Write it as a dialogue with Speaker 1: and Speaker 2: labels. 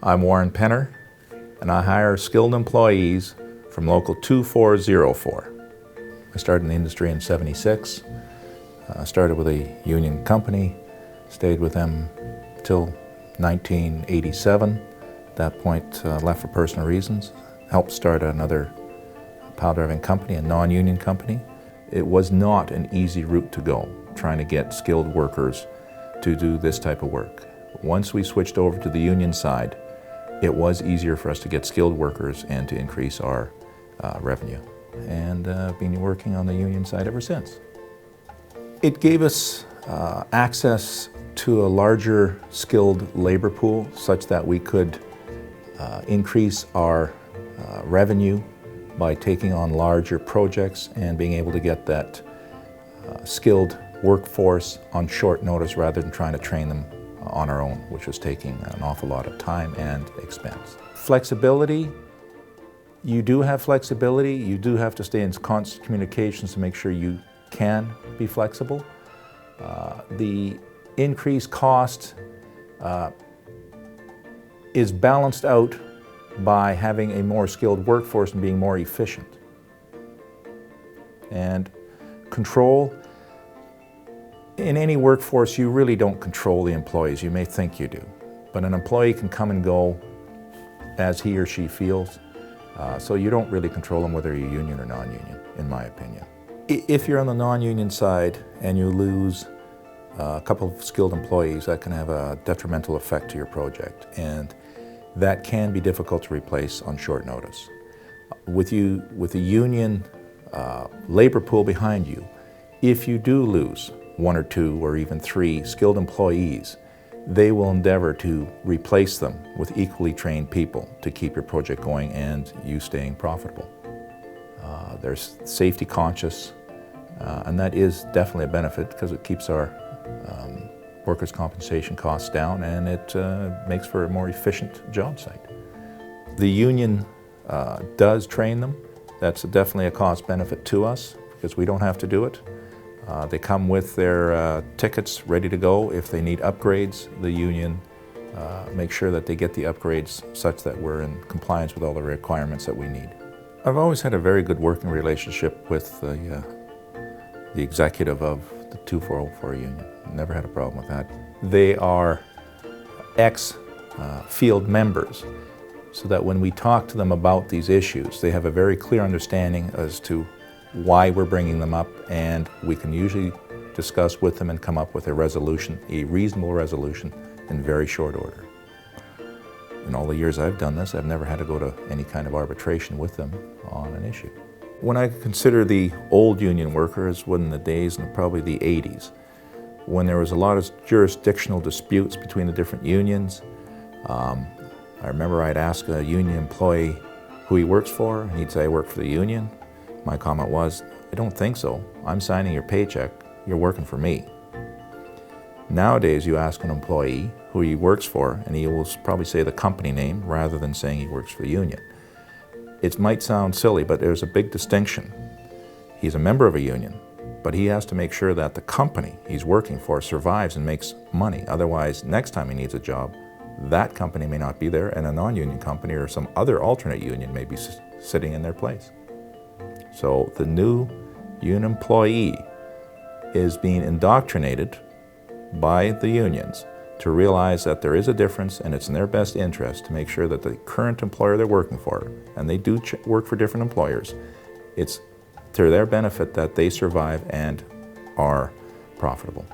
Speaker 1: I'm Warren Penner, and I hire skilled employees from Local 2404. I started in the industry in '76. Started with a union company, stayed with them till 1987. At that point, left for personal reasons. Helped start another pile driving company, a non-union company. It was not an easy route to go, trying to get skilled workers to do this type of work. Once we switched over to the union side, it was easier for us to get skilled workers and to increase our revenue. And been working on the union side ever since. It gave us access to a larger skilled labor pool such that we could increase our revenue by taking on larger projects and being able to get that skilled workforce on short notice rather than trying to train them on our own, which was taking an awful lot of time and expense. Flexibility, you do have flexibility. You do have to stay in constant communications to make sure you can be flexible. The increased cost is balanced out by having a more skilled workforce and being more efficient. And control, in any workforce, you really don't control the employees. You may think you do, but an employee can come and go as he or she feels. So you don't really control them whether you're union or non-union, in my opinion. If you're on the non-union side and you lose a couple of skilled employees, that can have a detrimental effect to your project, and that can be difficult to replace on short notice. With a union labor pool behind you, if you do lose one or two or even three skilled employees, they will endeavor to replace them with equally trained people to keep your project going and you staying profitable. They're safety conscious, and that is definitely a benefit because it keeps our workers' compensation costs down, and it makes for a more efficient job site. The union does train them. That's definitely a cost benefit to us because we don't have to do it. They come with their tickets ready to go. If they need upgrades, the union makes sure that they get the upgrades such that we're in compliance with all the requirements that we need. I've always had a very good working relationship with the executive of the 2404 union. Never had a problem with that. They are ex-field members, so that when we talk to them about these issues, they have a very clear understanding as to why we're bringing them up, and we can usually discuss with them and come up with a resolution, a reasonable resolution, in very short order. In all the years I've done this, I've never had to go to any kind of arbitration with them on an issue. When I consider the old union workers, in the days in probably the 80s, when there was a lot of jurisdictional disputes between the different unions, I remember I'd ask a union employee who he works for, and he'd say, "I work for the union." My comment was, "I don't think so. I'm signing your paycheck. You're working for me." Nowadays, you ask an employee who he works for, and he will probably say the company name rather than saying he works for the union. It might sound silly, but there's a big distinction. He's a member of a union, but he has to make sure that the company he's working for survives and makes money. Otherwise, next time he needs a job, that company may not be there, and a non-union company or some other alternate union may be sitting in their place. So the new union employee is being indoctrinated by the unions to realize that there is a difference, and it's in their best interest to make sure that the current employer they're working for, and they do work for different employers, it's to their benefit that they survive and are profitable.